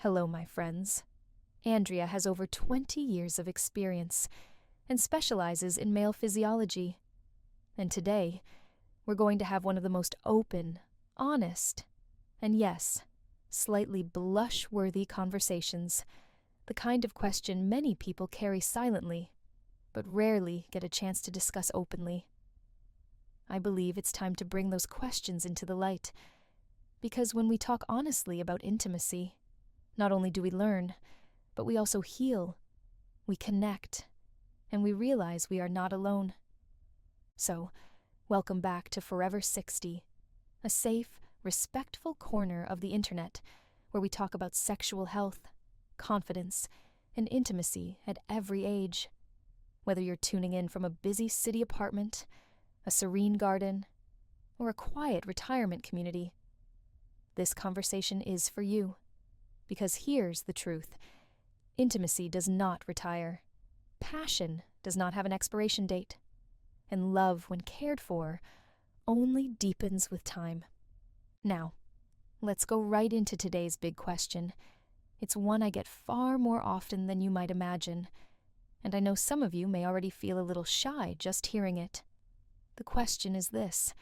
Hello, my friends. Andrea has over 20 years of experience and specializes in male physiology. And today, we're going to have one of the most open, honest, and yes, slightly blush-worthy conversations, the kind of question many people carry silently, but rarely get a chance to discuss openly. I believe it's time to bring those questions into the light, because when we talk honestly about intimacy, not only do we learn, but we also heal, we connect, and we realize we are not alone. So, welcome back to Forever 60, a safe, respectful corner of the internet where we talk about sexual health, confidence, and intimacy at every age. Whether you're tuning in from a busy city apartment, a serene garden, or a quiet retirement community, this conversation is for you. Because here's the truth. Intimacy does not retire. Passion does not have an expiration date. And love, when cared for, only deepens with time. Now, let's go right into today's big question. It's one I get far more often than you might imagine, and I know some of you may already feel a little shy just hearing it. The question is this: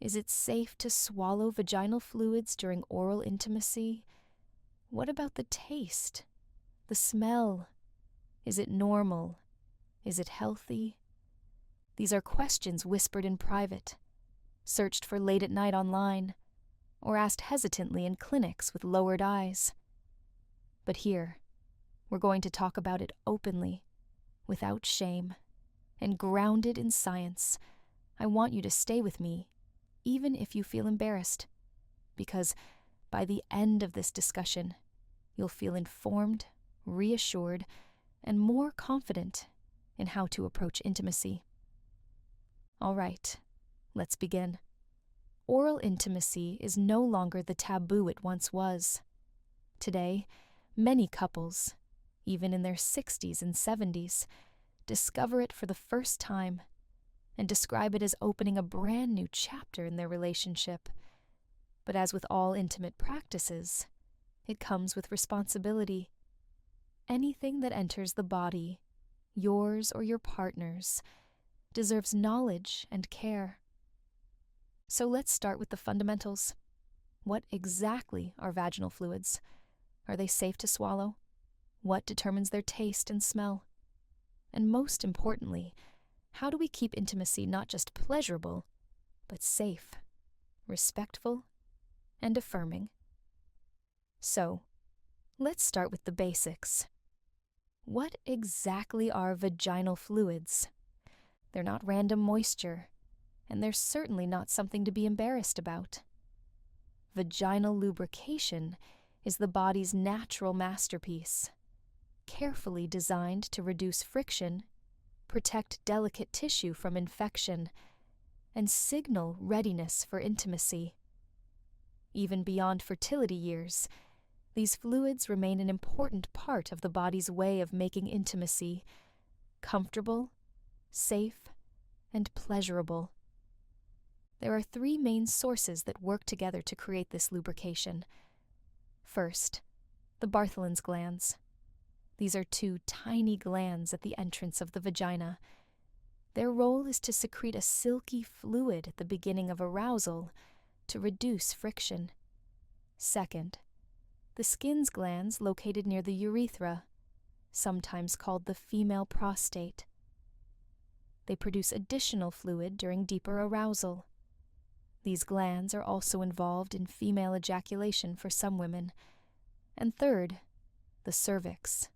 is it safe to swallow vaginal fluids during oral intimacy? What about the taste? The smell? Is it normal? Is it healthy? These are questions whispered in private, searched for late at night online, or asked hesitantly in clinics with lowered eyes. But here, we're going to talk about it openly, without shame, and grounded in science. I want you to stay with me, even if you feel embarrassed, because by the end of this discussion, you'll feel informed, reassured, and more confident in how to approach intimacy. All right, let's begin. Oral intimacy is no longer the taboo it once was. Today, many couples, even in their 60s and 70s, discover it for the first time and describe it as opening a brand new chapter in their relationship. But as with all intimate practices, it comes with responsibility. Anything that enters the body, yours or your partner's, deserves knowledge and care. So let's start with the fundamentals. What exactly are vaginal fluids? Are they safe to swallow? What determines their taste and smell? And most importantly, how do we keep intimacy not just pleasurable, but safe, respectful, and affirming? So, let's start with the basics. What exactly are vaginal fluids? They're not random moisture, and they're certainly not something to be embarrassed about. Vaginal lubrication is the body's natural masterpiece, carefully designed to reduce friction, protect delicate tissue from infection, and signal readiness for intimacy. Even beyond fertility years, these fluids remain an important part of the body's way of making intimacy comfortable, safe, and pleasurable. There are three main sources that work together to create this lubrication. First, the Bartholin's glands. These are two tiny glands at the entrance of the vagina. Their role is to secrete a silky fluid at the beginning of arousal to reduce friction. Second, the Skin's glands located near the urethra, sometimes called the female prostate. They produce additional fluid during deeper arousal. These glands are also involved in female ejaculation for some women. And third, the cervix,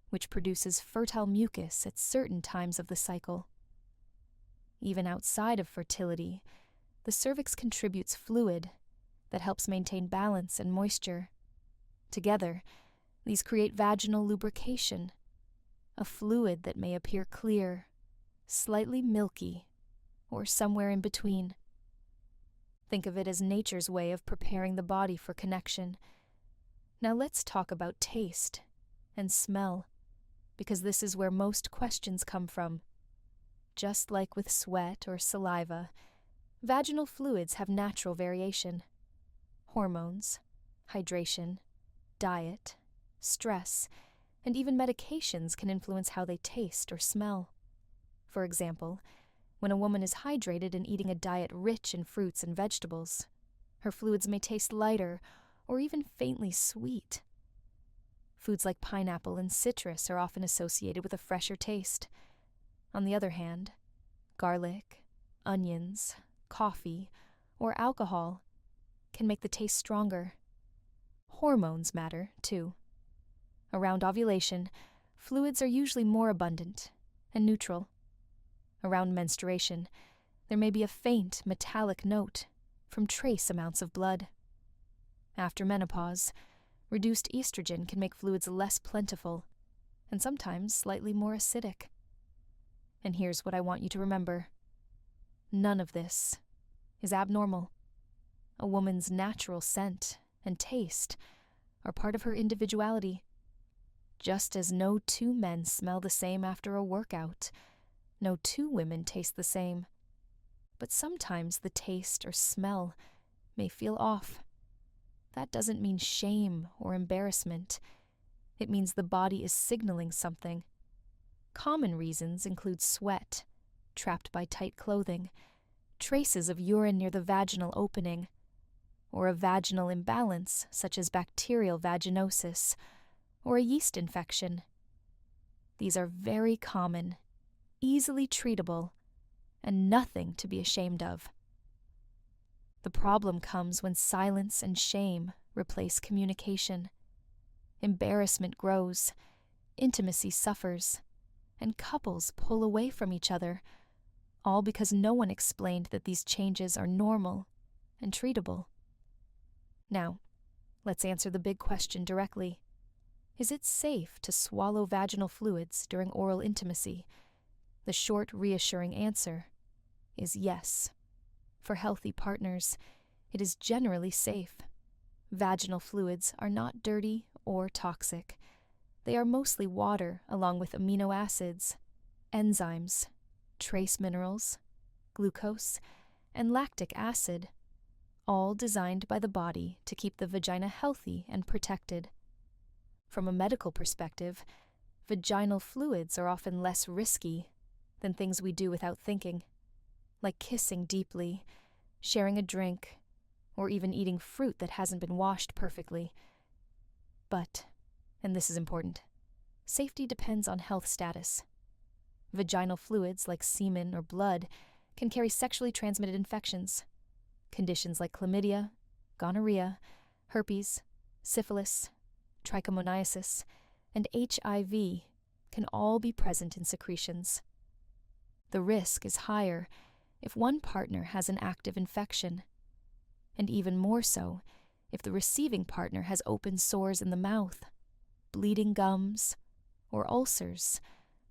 which produces fertile mucus at certain times of the cycle. Even outside of fertility, the cervix contributes fluid that helps maintain balance and moisture. Together, these create vaginal lubrication, a fluid that may appear clear, slightly milky, or somewhere in between. Think of it as nature's way of preparing the body for connection. Now let's talk about taste and smell, because this is where most questions come from. Just like with sweat or saliva, vaginal fluids have natural variation. Hormones, hydration, diet, stress, and even medications can influence how they taste or smell. For example, when a woman is hydrated and eating a diet rich in fruits and vegetables, her fluids may taste lighter or even faintly sweet. Foods like pineapple and citrus are often associated with a fresher taste. On the other hand, garlic, onions, coffee, or alcohol can make the taste stronger. Hormones matter, too. Around ovulation, fluids are usually more abundant and neutral. Around menstruation, there may be a faint metallic note from trace amounts of blood. After menopause, reduced estrogen can make fluids less plentiful and sometimes slightly more acidic. And here's what I want you to remember. None of this is abnormal. A woman's natural scent and taste are part of her individuality. Just as no two men smell the same after a workout, no two women taste the same. But sometimes the taste or smell may feel off. That doesn't mean shame or embarrassment. It means the body is signaling something. Common reasons include sweat, trapped by tight clothing, traces of urine near the vaginal opening, or a vaginal imbalance such as bacterial vaginosis, or a yeast infection. These are very common, easily treatable, and nothing to be ashamed of. The problem comes when silence and shame replace communication. Embarrassment grows, intimacy suffers, and couples pull away from each other, all because no one explained that these changes are normal and treatable. Now, let's answer the big question directly. Is it safe to swallow vaginal fluids during oral intimacy? The short, reassuring answer is yes. For healthy partners, it is generally safe. Vaginal fluids are not dirty or toxic. They are mostly water along with amino acids, enzymes, trace minerals, glucose, and lactic acid, all designed by the body to keep the vagina healthy and protected. From a medical perspective, vaginal fluids are often less risky than things we do without thinking, like kissing deeply, sharing a drink, or even eating fruit that hasn't been washed perfectly. But, and this is important, safety depends on health status. Vaginal fluids like semen or blood can carry sexually transmitted infections. Conditions like chlamydia, gonorrhea, herpes, syphilis, trichomoniasis, and HIV can all be present in secretions. The risk is higher if one partner has an active infection, and even more so if the receiving partner has open sores in the mouth, bleeding gums, or ulcers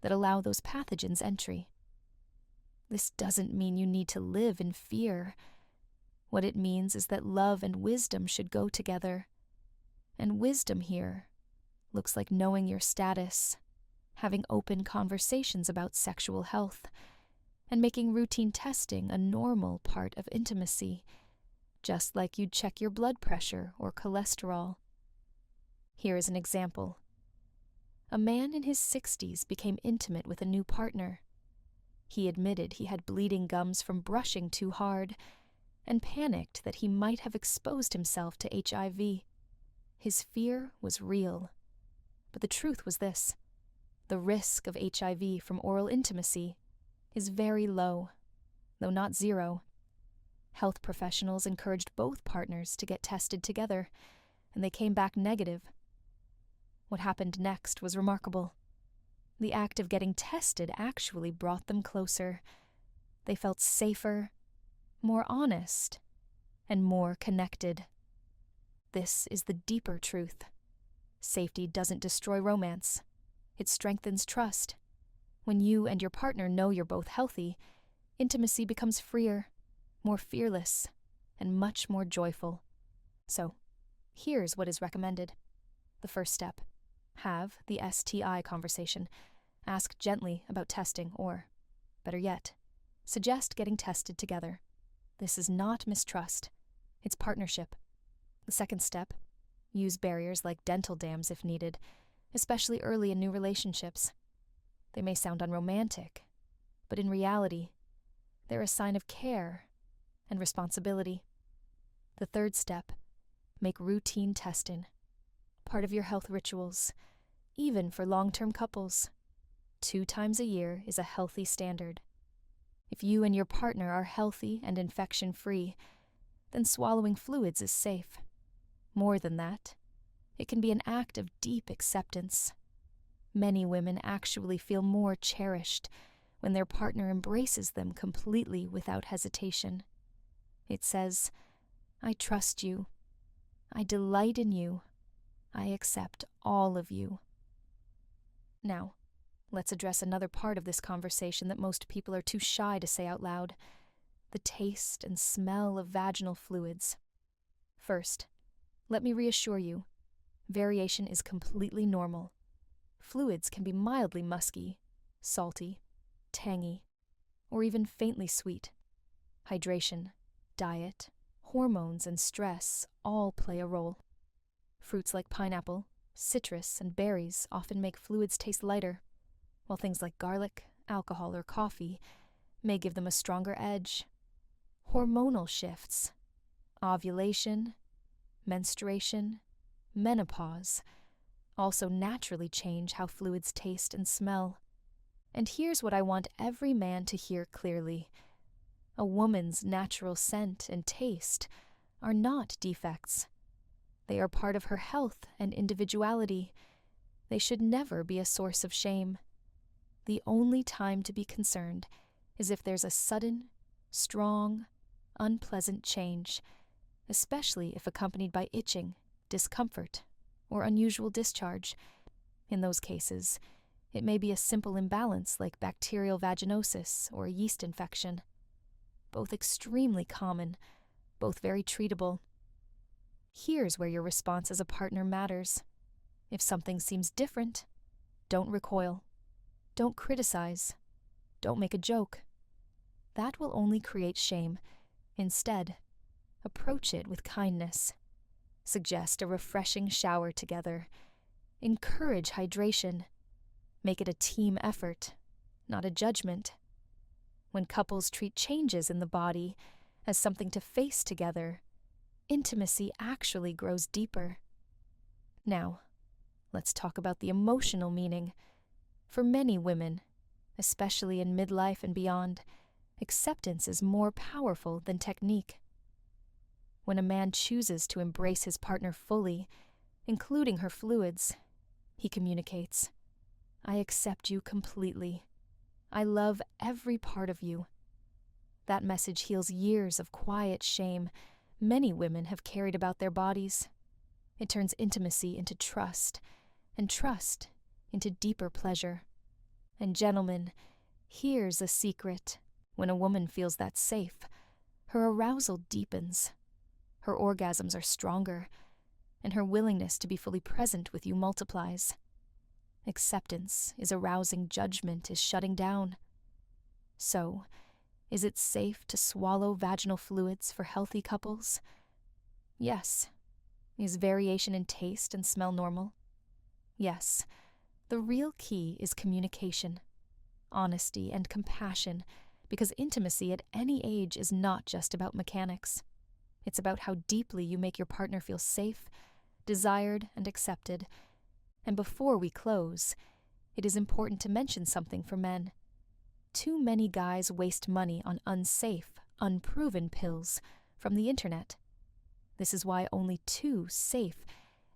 that allow those pathogens entry. This doesn't mean you need to live in fear. What it means is that love and wisdom should go together. And wisdom here looks like knowing your status, having open conversations about sexual health, and making routine testing a normal part of intimacy, just like you'd check your blood pressure or cholesterol. Here is an example. A man in his 60s became intimate with a new partner. He admitted he had bleeding gums from brushing too hard and panicked that he might have exposed himself to HIV. His fear was real. But the truth was this: the risk of HIV from oral intimacy is very low, though not zero. Health professionals encouraged both partners to get tested together, and they came back negative. What happened next was remarkable. The act of getting tested actually brought them closer. They felt safer, more honest, and more connected. This is the deeper truth. Safety doesn't destroy romance. It strengthens trust. When you and your partner know you're both healthy, intimacy becomes freer, more fearless, and much more joyful. So, here's what is recommended. The first step: have the STI conversation. Ask gently about testing, or, better yet, suggest getting tested together. This is not mistrust. It's partnership. The second step: Use barriers like dental dams if needed, especially early in new relationships. They may sound unromantic, but in reality, they're a sign of care and responsibility. The third step, make routine testing part of your health rituals, even for long-term couples. 2 times a year is a healthy standard. If you and your partner are healthy and infection-free, then swallowing fluids is safe. More than that, it can be an act of deep acceptance. Many women actually feel more cherished when their partner embraces them completely without hesitation. It says, "I trust you. I delight in you. I accept all of you." Now, let's address another part of this conversation that most people are too shy to say out loud: the taste and smell of vaginal fluids. First, let me reassure you, variation is completely normal. Fluids can be mildly musky, salty, tangy, or even faintly sweet. Hydration, diet, hormones, and stress all play a role. Fruits like pineapple, citrus, and berries often make fluids taste lighter, while things like garlic, alcohol, or coffee may give them a stronger edge. Hormonal shifts, ovulation, menstruation, menopause also naturally change how fluids taste and smell. And here's what I want every man to hear clearly: a woman's natural scent and taste are not defects. They are part of her health and individuality. They should never be a source of shame. The only time to be concerned is if there's a sudden, strong, unpleasant change, especially if accompanied by itching, discomfort, or unusual discharge. In those cases, it may be a simple imbalance like bacterial vaginosis or a yeast infection. Both extremely common, both very treatable. Here's where your response as a partner matters. If something seems different, don't recoil. Don't criticize. Don't make a joke. That will only create shame. Instead, approach it with kindness. Suggest a refreshing shower together. Encourage hydration. Make it a team effort, not a judgment. When couples treat changes in the body as something to face together, intimacy actually grows deeper. Now, let's talk about the emotional meaning. For many women, especially in midlife and beyond, acceptance is more powerful than technique. When a man chooses to embrace his partner fully, including her fluids, he communicates, "I accept you completely. I love every part of you." That message heals years of quiet shame many women have carried about their bodies. It turns intimacy into trust, and trust into deeper pleasure. And gentlemen, here's a secret. When a woman feels that safe, her arousal deepens. Her orgasms are stronger, and her willingness to be fully present with you multiplies. Acceptance is arousing, judgment is shutting down. So, is it safe to swallow vaginal fluids for healthy couples? Yes. Is variation in taste and smell normal? Yes. The real key is communication, honesty, and compassion, because intimacy at any age is not just about mechanics. It's about how deeply you make your partner feel safe, desired, and accepted. And before we close, it is important to mention something for men. Too many guys waste money on unsafe, unproven pills from the internet. This is why only 2 safe,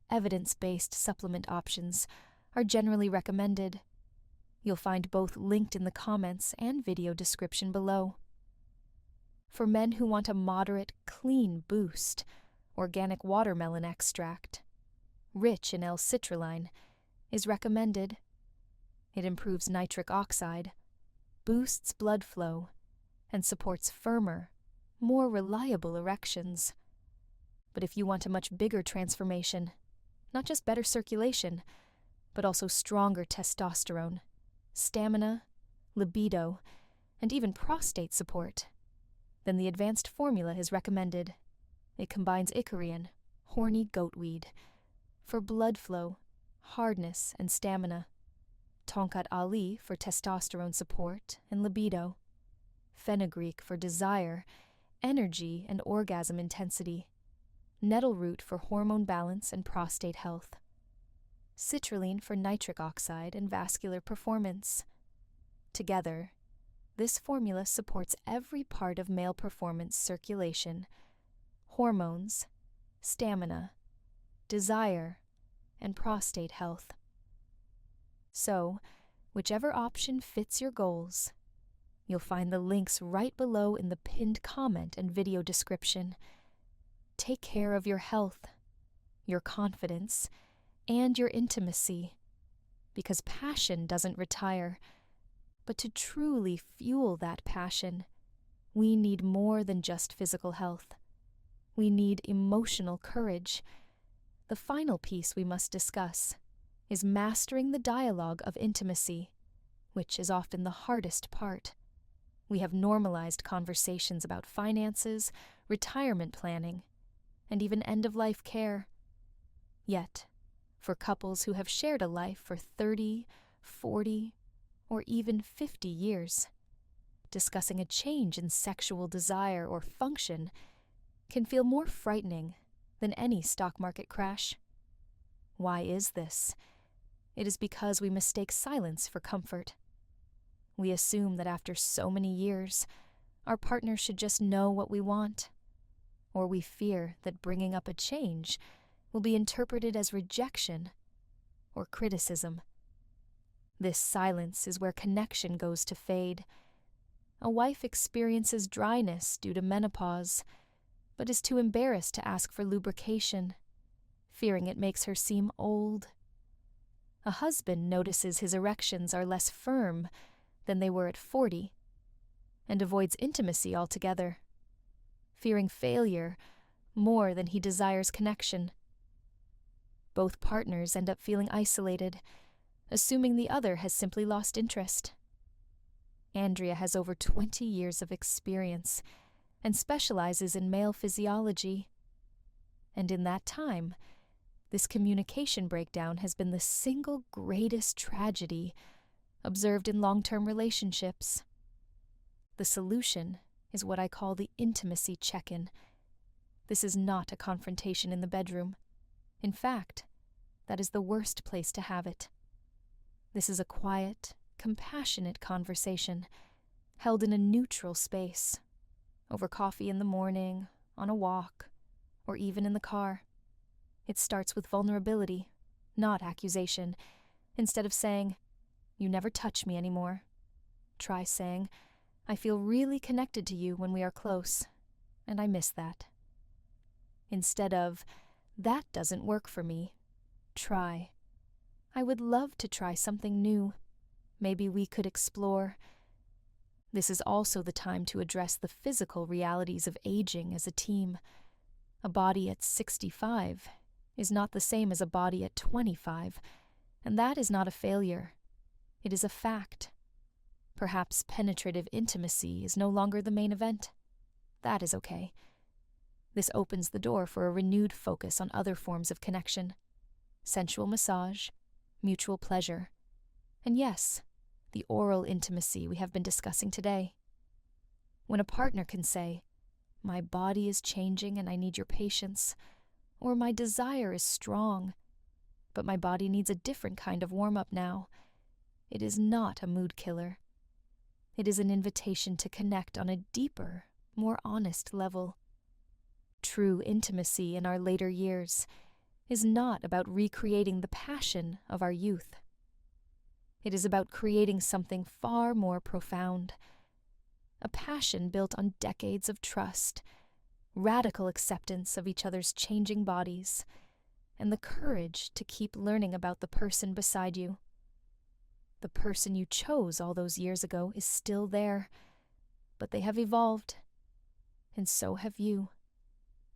evidence-based supplement options are generally recommended. You'll find both linked in the comments and video description below. For men who want a moderate, clean boost, organic watermelon extract, rich in L-citrulline, is recommended. It improves nitric oxide, boosts blood flow, and supports firmer, more reliable erections. But if you want a much bigger transformation, not just better circulation, but also stronger testosterone, stamina, libido, and even prostate support, then the advanced formula is recommended. It combines Icarian, horny goatweed, for blood flow, hardness, and stamina. Tonkat Ali for testosterone support and libido. Fenugreek for desire, energy, and orgasm intensity. Nettle root for hormone balance and prostate health. Citrulline for nitric oxide and vascular performance. Together, this formula supports every part of male performance: circulation, hormones, stamina, desire, and prostate health. So, whichever option fits your goals, you'll find the links right below in the pinned comment and video description. Take care of your health, your confidence, and your intimacy, because passion doesn't retire. But to truly fuel that passion, we need more than just physical health. We need emotional courage. The final piece we must discuss is mastering the dialogue of intimacy, which is often the hardest part. We have normalized conversations about finances, retirement planning, and even end-of-life care. Yet, for couples who have shared a life for 30, 40, or even 50 years, discussing a change in sexual desire or function can feel more frightening than any stock market crash. Why is this? It is because we mistake silence for comfort. We assume that after so many years, our partner should just know what we want, or we fear that bringing up a change will be interpreted as rejection or criticism. This silence is where connection goes to fade. A wife experiences dryness due to menopause, but is too embarrassed to ask for lubrication, fearing it makes her seem old. A husband notices his erections are less firm than they were at 40, and avoids intimacy altogether, fearing failure more than he desires connection. Both partners end up feeling isolated, assuming the other has simply lost interest. Andrea has over 20 years of experience and specializes in male physiology. And in that time, this communication breakdown has been the single greatest tragedy observed in long-term relationships. The solution is what I call the intimacy check-in. This is not a confrontation in the bedroom. In fact, that is the worst place to have it. This is a quiet, compassionate conversation held in a neutral space, over coffee in the morning, on a walk, or even in the car. It starts with vulnerability, not accusation. Instead of saying, "You never touch me anymore," try saying, "I feel really connected to you when we are close, and I miss that." Instead of, "That doesn't work for me," try, "I would love to try something new. Maybe we could explore." This is also the time to address the physical realities of aging as a team. A body at 65 is not the same as a body at 25, and that is not a failure. It is a fact. Perhaps penetrative intimacy is no longer the main event. That is okay. This opens the door for a renewed focus on other forms of connection: sensual massage, mutual pleasure, and yes, the oral intimacy we have been discussing today. When a partner can say, "My body is changing and I need your patience," or "My desire is strong, but my body needs a different kind of warm-up now," it is not a mood killer. It is an invitation to connect on a deeper, more honest level. True intimacy in our later years is not about recreating the passion of our youth. It is about creating something far more profound. A passion built on decades of trust, radical acceptance of each other's changing bodies, and the courage to keep learning about the person beside you. The person you chose all those years ago is still there, but they have evolved, and so have you.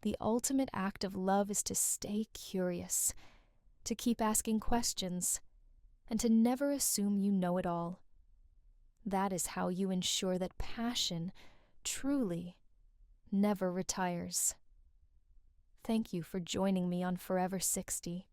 The ultimate act of love is to stay curious, to keep asking questions, and to never assume you know it all. That is how you ensure that passion truly never retires. Thank you for joining me on Forever 60.